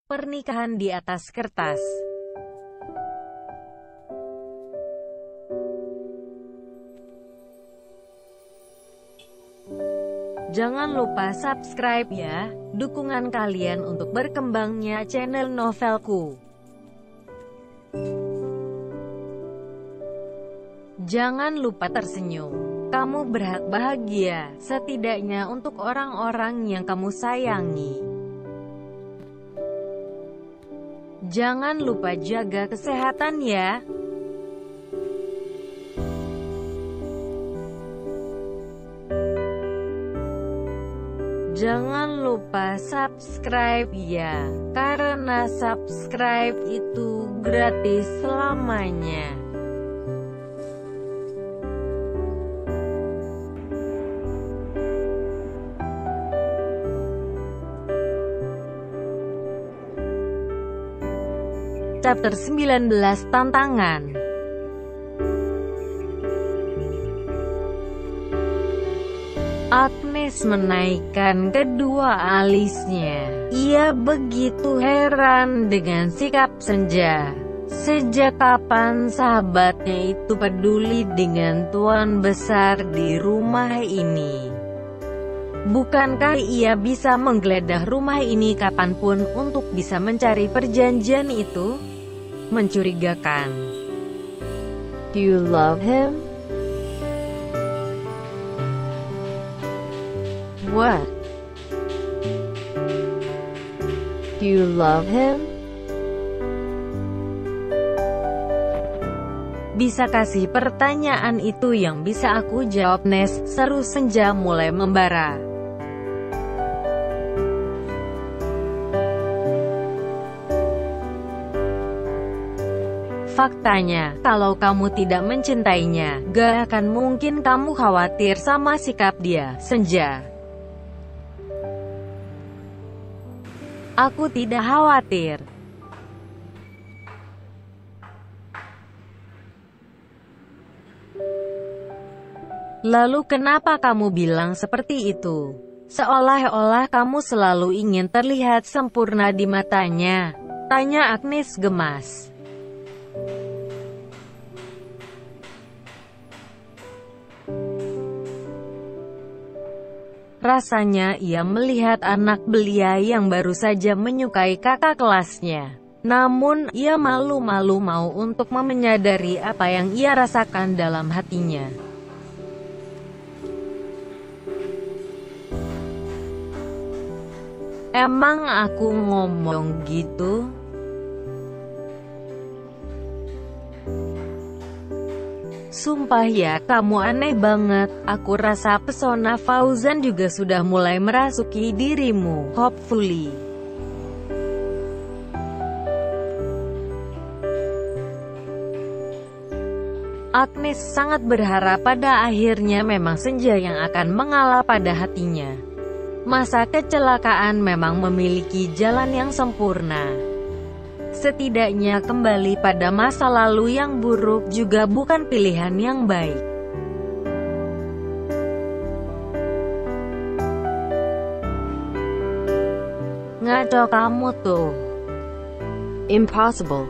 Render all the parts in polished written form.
Pernikahan di atas kertas. Jangan lupa subscribe ya, dukungan kalian untuk berkembangnya channel Novelku. Jangan lupa tersenyum. Kamu berhak bahagia, setidaknya untuk orang-orang yang kamu sayangi. Jangan lupa jaga kesehatan ya. Jangan lupa subscribe ya, karena subscribe itu gratis selamanya. Chapter 19, Tantangan. Agnes menaikkan kedua alisnya. Ia begitu heran dengan sikap Senja. Sejak kapan sahabatnya itu peduli dengan tuan besar di rumah ini? Bukankah ia bisa menggeledah rumah ini kapanpun untuk bisa mencari perjanjian itu? Mencurigakan. Do you love him? What? Do you love him? Bisa kasih pertanyaan itu yang bisa aku jawab, Nes, seru Senja mulai membara. Faktanya, kalau kamu tidak mencintainya, gak akan mungkin kamu khawatir sama sikap dia, Senja. Aku tidak khawatir. Lalu kenapa kamu bilang seperti itu? Seolah-olah kamu selalu ingin terlihat sempurna di matanya. Tanya Agnes gemas. Rasanya ia melihat anak belia yang baru saja menyukai kakak kelasnya. Namun, ia malu-malu mau untuk menyadari apa yang ia rasakan dalam hatinya. Emang aku ngomong gitu? Sumpah ya, kamu aneh banget. Aku rasa pesona Fauzan juga sudah mulai merasuki dirimu, hopefully. Agnes sangat berharap pada akhirnya memang Senja yang akan mengalah pada hatinya. Masa kecelakaan memang memiliki jalan yang sempurna. Setidaknya kembali pada masa lalu yang buruk juga bukan pilihan yang baik. Ngaco kamu tuh. Impossible.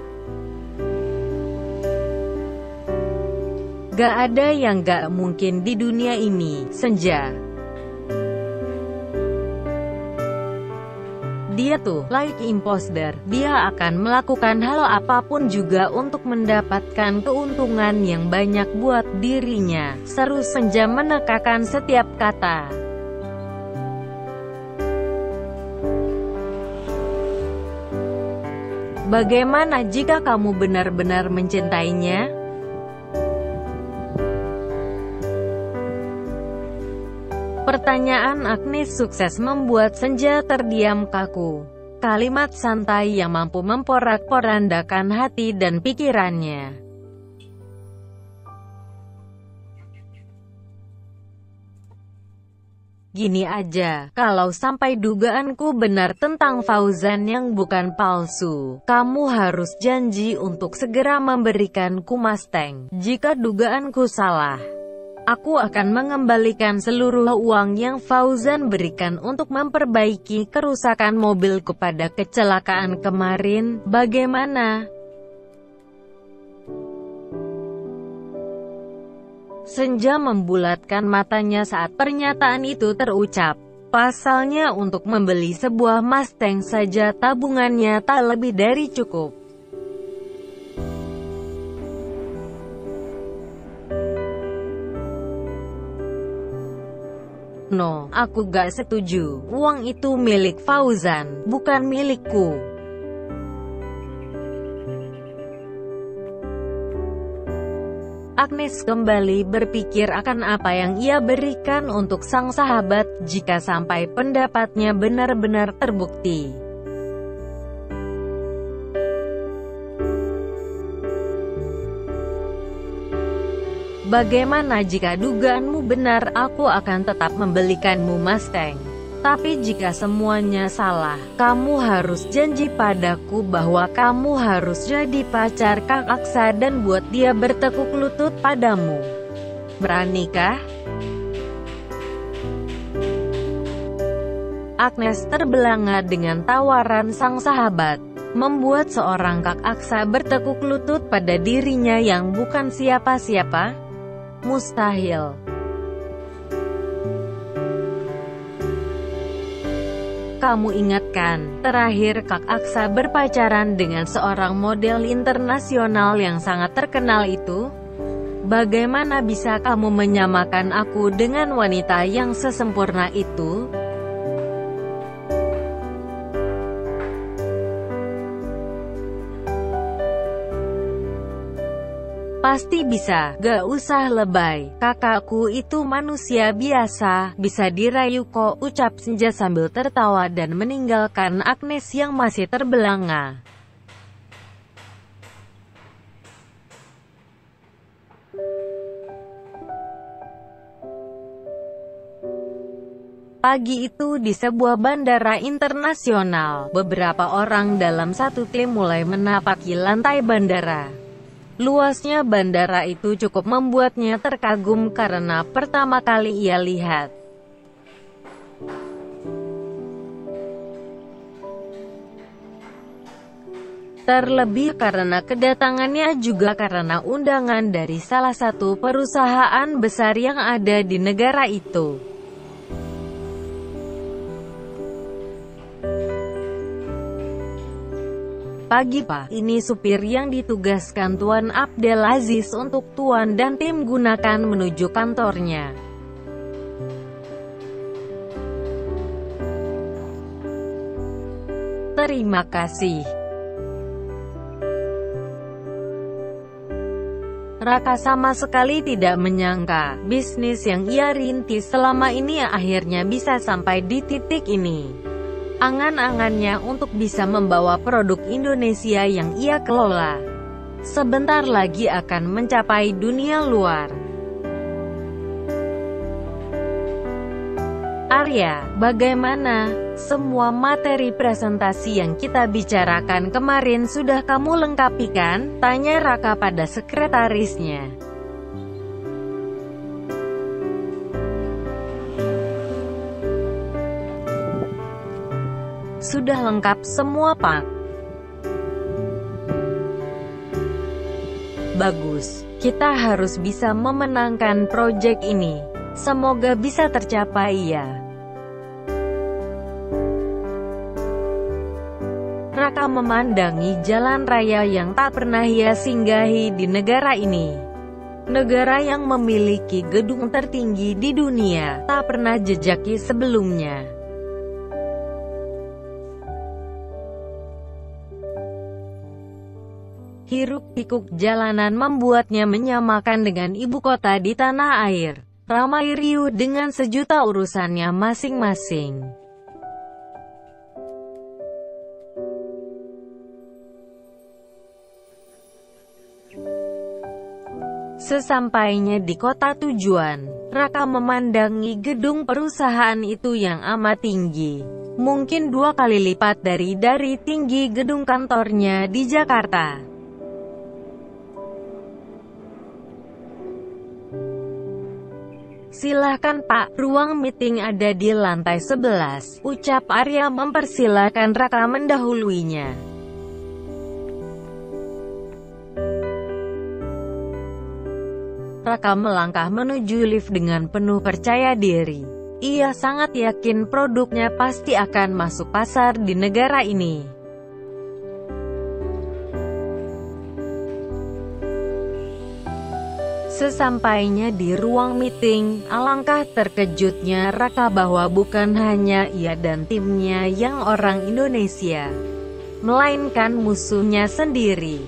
Gak ada yang gak mungkin di dunia ini, Senja. Dia tuh, like imposter, dia akan melakukan hal apapun juga untuk mendapatkan keuntungan yang banyak buat dirinya, seru Senja menekankan setiap kata. Bagaimana jika kamu benar-benar mencintainya? Pertanyaan Agnes sukses membuat Senja terdiam kaku. Kalimat santai yang mampu memporak-porandakan hati dan pikirannya. Gini aja, kalau sampai dugaanku benar tentang Fauzan yang bukan palsu, kamu harus janji untuk segera memberikanku Mustang. Jika dugaanku salah, Aku akan mengembalikan seluruh uang yang Fauzan berikan untuk memperbaiki kerusakan mobilku pada kecelakaan kemarin. Bagaimana? Senja membulatkan matanya saat pernyataan itu terucap. Pasalnya untuk membeli sebuah Mustang saja tabungannya tak lebih dari cukup. No, aku gak setuju. Uang itu milik Fauzan, bukan milikku. Agnes kembali berpikir akan apa yang ia berikan untuk sang sahabat, jika sampai pendapatnya benar-benar terbukti. Bagaimana jika dugaanmu benar, aku akan tetap membelikanmu Mustang. Tapi jika semuanya salah, kamu harus janji padaku bahwa kamu harus jadi pacar Kang Aksa dan buat dia bertekuk lutut padamu. Beranikah? Agnes terbelanga dengan tawaran sang sahabat. Membuat seorang Kang Aksa bertekuk lutut pada dirinya yang bukan siapa-siapa? Mustahil. Kamu ingatkan, terakhir Kang Aksa berpacaran dengan seorang model internasional yang sangat terkenal itu? Bagaimana bisa kamu menyamakan aku dengan wanita yang sesempurna itu? Pasti bisa, gak usah lebay, kakakku itu manusia biasa, bisa dirayu kok, ucap Senja sambil tertawa dan meninggalkan Agnes yang masih terbelanga. Pagi itu di sebuah bandara internasional, beberapa orang dalam satu tim mulai menapaki lantai bandara. Luasnya bandara itu cukup membuatnya terkagum karena pertama kali ia lihat. Terlebih karena kedatangannya juga karena undangan dari salah satu perusahaan besar yang ada di negara itu. Pagi Pak, ini supir yang ditugaskan Tuan Abdel Aziz untuk Tuan dan tim gunakan menuju kantornya. Terima kasih. Raka sama sekali tidak menyangka, bisnis yang ia rintis selama ini akhirnya bisa sampai di titik ini. Angan-angannya untuk bisa membawa produk Indonesia yang ia kelola sebentar lagi akan mencapai dunia luar. Arya, bagaimana? Semua materi presentasi yang kita bicarakan kemarin sudah kamu lengkapi kan? Tanya Raka pada sekretarisnya. Sudah lengkap semua Pak. Bagus, kita harus bisa memenangkan proyek ini. Semoga bisa tercapai ya. Raka memandangi jalan raya yang tak pernah ia singgahi di negara ini. Negara yang memiliki gedung tertinggi di dunia, tak pernah jejaki sebelumnya. Hiruk-pikuk jalanan membuatnya menyamakan dengan ibu kota di tanah air. Ramai riuh dengan sejuta urusannya masing-masing. Sesampainya di kota tujuan, Raka memandangi gedung perusahaan itu yang amat tinggi. Mungkin 2 kali lipat dari tinggi gedung kantornya di Jakarta. "Silahkan Pak, ruang meeting ada di lantai 11, ucap Arya mempersilahkan Raka mendahuluinya. Raka melangkah menuju lift dengan penuh percaya diri. Ia sangat yakin produknya pasti akan masuk pasar di negara ini. Sesampainya di ruang meeting, alangkah terkejutnya Raka bahwa bukan hanya ia dan timnya yang orang Indonesia, melainkan musuhnya sendiri.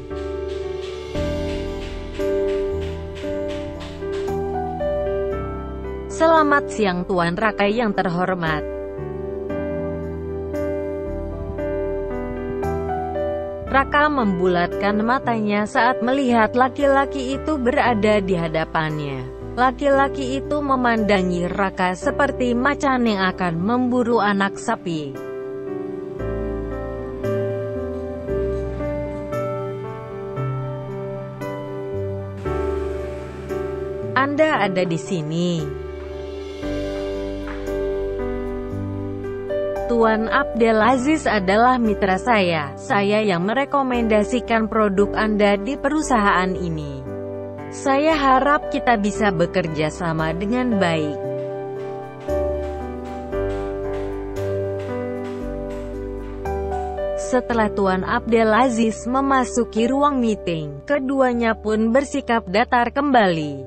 "Selamat siang Tuan Raka yang terhormat." Raka membulatkan matanya saat melihat laki-laki itu berada di hadapannya. Laki-laki itu memandangi Raka seperti macan yang akan memburu anak sapi. "Anda ada di sini?" "Tuan Abdelaziz adalah mitra saya yang merekomendasikan produk Anda di perusahaan ini. Saya harap kita bisa bekerja sama dengan baik." Setelah Tuan Abdelaziz memasuki ruang meeting, keduanya pun bersikap datar kembali.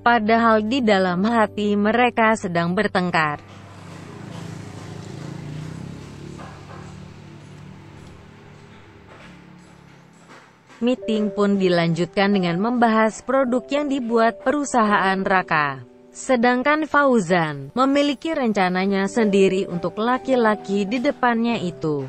Padahal di dalam hati mereka sedang bertengkar. Meeting pun dilanjutkan dengan membahas produk yang dibuat perusahaan Raka. Sedangkan Fauzan memiliki rencananya sendiri untuk laki-laki di depannya itu.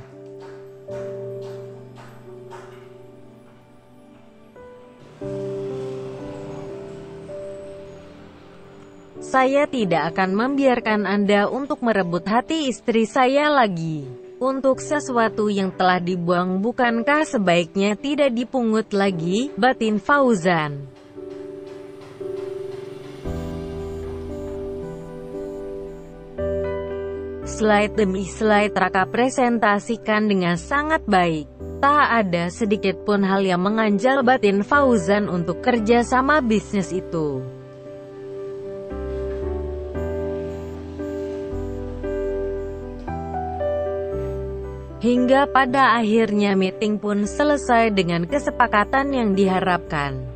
"Saya tidak akan membiarkan Anda untuk merebut hati istri saya lagi. Untuk sesuatu yang telah dibuang bukankah sebaiknya tidak dipungut lagi?" batin Fauzan. Slide demi slide Raka presentasikan dengan sangat baik. Tak ada sedikit pun hal yang mengganjal batin Fauzan untuk kerja sama bisnis itu. Hingga pada akhirnya meeting pun selesai dengan kesepakatan yang diharapkan.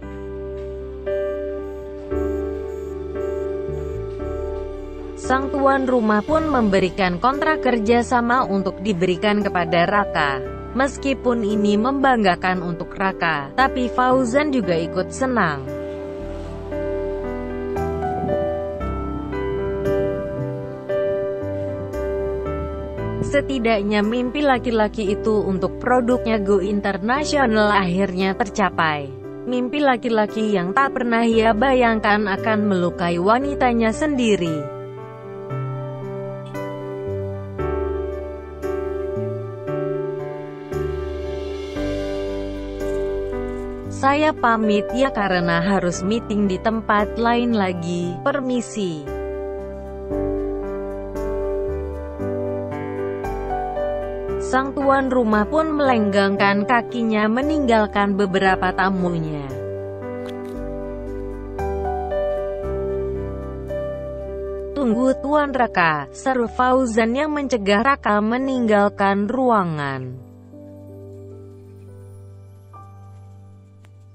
Sang tuan rumah pun memberikan kontrak kerja sama untuk diberikan kepada Raka. Meskipun ini membanggakan untuk Raka, tapi Fauzan juga ikut senang. Setidaknya mimpi laki-laki itu untuk produknya go internasional akhirnya tercapai. Mimpi laki-laki yang tak pernah ia bayangkan akan melukai wanitanya sendiri. "Saya pamit ya karena harus meeting di tempat lain lagi, permisi." Sang tuan rumah pun melenggangkan kakinya meninggalkan beberapa tamunya. "Tunggu Tuan Raka," seru Fauzan yang mencegah Raka meninggalkan ruangan.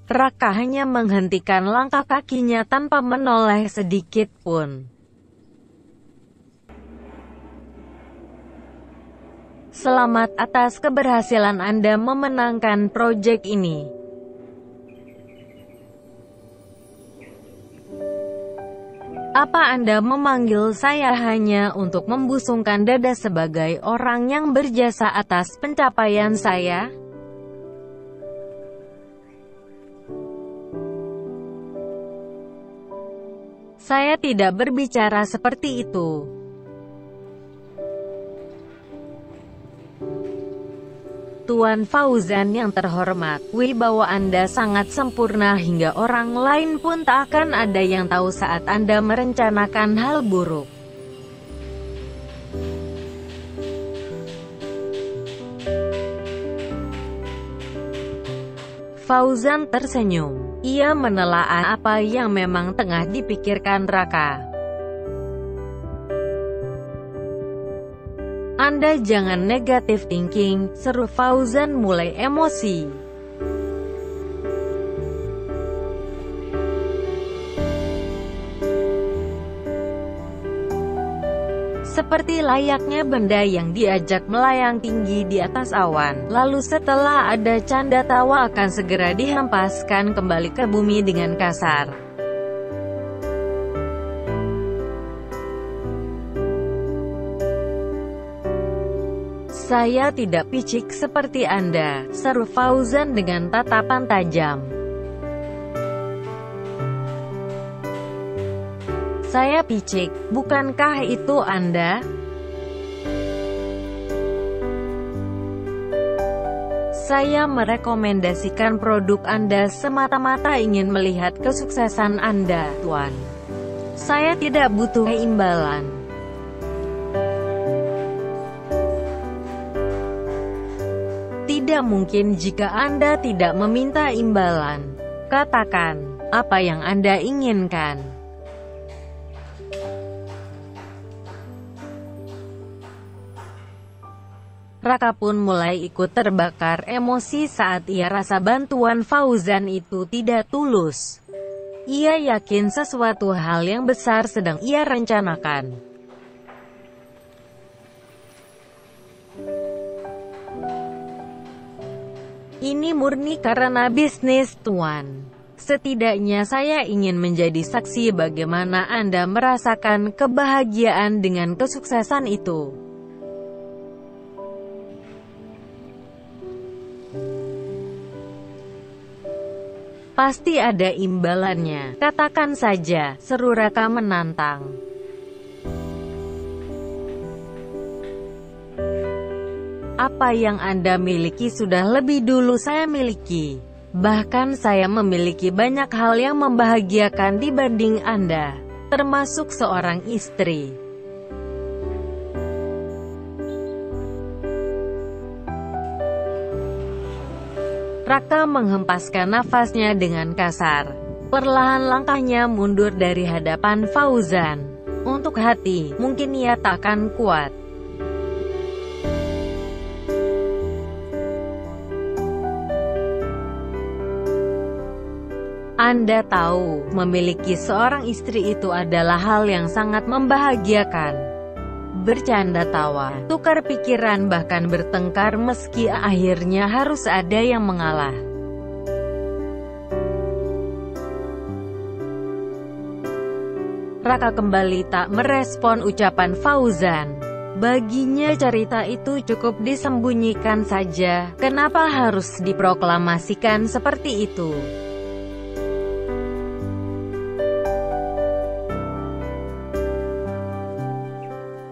Raka hanya menghentikan langkah kakinya tanpa menoleh sedikit pun. "Selamat atas keberhasilan Anda memenangkan proyek ini. Apa Anda memanggil saya hanya untuk membusungkan dada sebagai orang yang berjasa atas pencapaian saya?" "Saya tidak berbicara seperti itu. Tuan Fauzan yang terhormat, wibawa Anda sangat sempurna hingga orang lain pun tak akan ada yang tahu saat Anda merencanakan hal buruk. Fauzan tersenyum. Ia menelaah apa yang memang tengah dipikirkan Raka. Anda jangan negatif thinking, seru Fauzan mulai emosi. Seperti layaknya benda yang diajak melayang tinggi di atas awan, lalu setelah ada canda tawa akan segera dihempaskan kembali ke bumi dengan kasar. Saya tidak picik seperti Anda, seru Fauzan dengan tatapan tajam. Saya picik, bukankah itu Anda? Saya merekomendasikan produk Anda semata-mata ingin melihat kesuksesan Anda, Tuan. Saya tidak butuh imbalan. Tidak mungkin jika Anda tidak meminta imbalan. Katakan, apa yang Anda inginkan. Raka pun mulai ikut terbakar emosi saat ia rasa bantuan Fauzan itu tidak tulus. Ia yakin sesuatu hal yang besar sedang ia rencanakan. Ini murni karena bisnis, Tuan. Setidaknya saya ingin menjadi saksi bagaimana Anda merasakan kebahagiaan dengan kesuksesan itu. Pasti ada imbalannya. Katakan saja, seru Raka menantang. Apa yang Anda miliki sudah lebih dulu saya miliki. Bahkan saya memiliki banyak hal yang membahagiakan dibanding Anda, termasuk seorang istri. Raka menghempaskan nafasnya dengan kasar. Perlahan langkahnya mundur dari hadapan Fauzan. Untuk hati, mungkin ia takkan kuat. Anda tahu, memiliki seorang istri itu adalah hal yang sangat membahagiakan. Bercanda tawa, tukar pikiran bahkan bertengkar meski akhirnya harus ada yang mengalah. Raka kembali tak merespon ucapan Fauzan. Baginya cerita itu cukup disembunyikan saja, kenapa harus diproklamasikan seperti itu?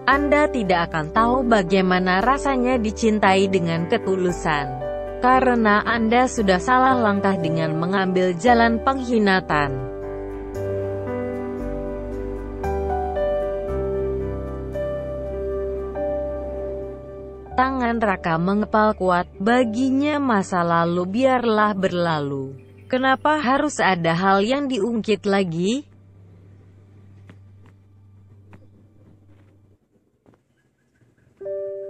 Anda tidak akan tahu bagaimana rasanya dicintai dengan ketulusan. Karena Anda sudah salah langkah dengan mengambil jalan pengkhianatan. Tangan Raka mengepal kuat, baginya masa lalu biarlah berlalu. Kenapa harus ada hal yang diungkit lagi?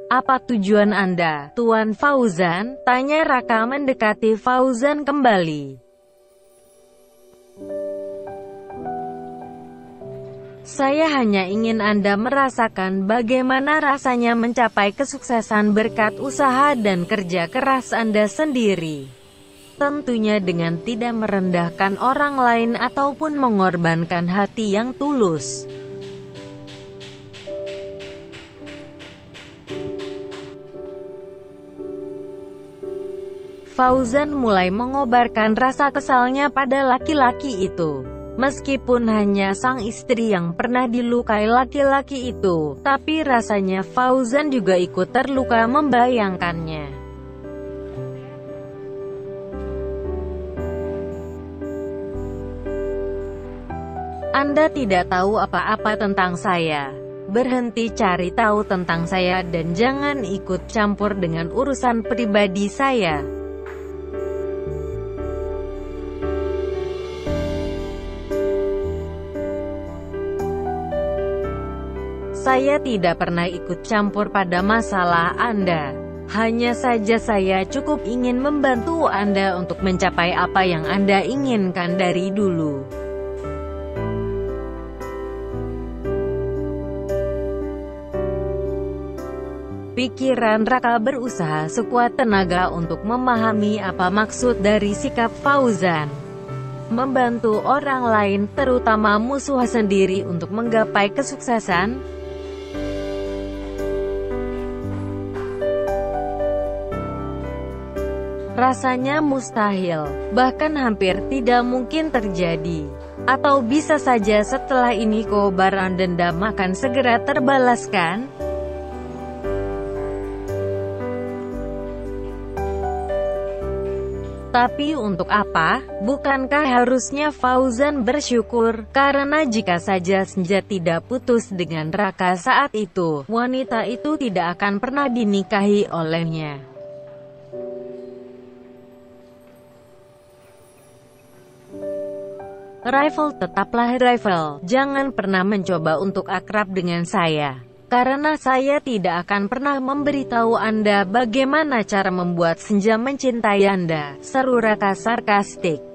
Apa tujuan Anda, Tuan Fauzan? Tanya Raka mendekati Fauzan kembali. Saya hanya ingin Anda merasakan bagaimana rasanya mencapai kesuksesan berkat usaha dan kerja keras Anda sendiri. Tentunya dengan tidak merendahkan orang lain ataupun mengorbankan hati yang tulus. Fauzan mulai mengobarkan rasa kesalnya pada laki-laki itu. Meskipun hanya sang istri yang pernah dilukai laki-laki itu, tapi rasanya Fauzan juga ikut terluka membayangkannya. Anda tidak tahu apa-apa tentang saya. Berhenti cari tahu tentang saya dan jangan ikut campur dengan urusan pribadi saya. Saya tidak pernah ikut campur pada masalah Anda. Hanya saja saya cukup ingin membantu Anda untuk mencapai apa yang Anda inginkan dari dulu. Pikiran Raka berusaha sekuat tenaga untuk memahami apa maksud dari sikap Fauzan. Membantu orang lain, terutama musuh sendiri untuk menggapai kesuksesan. Rasanya mustahil, bahkan hampir tidak mungkin terjadi. Atau bisa saja setelah ini kobaran dendam akan segera terbalaskan? Tapi untuk apa? Bukankah harusnya Fauzan bersyukur? Karena jika saja Senja tidak putus dengan Raka saat itu, wanita itu tidak akan pernah dinikahi olehnya. Rival, tetaplah rival. Jangan pernah mencoba untuk akrab dengan saya. Karena saya tidak akan pernah memberitahu Anda bagaimana cara membuat Senja mencintai Anda, seru Raka sarkastik.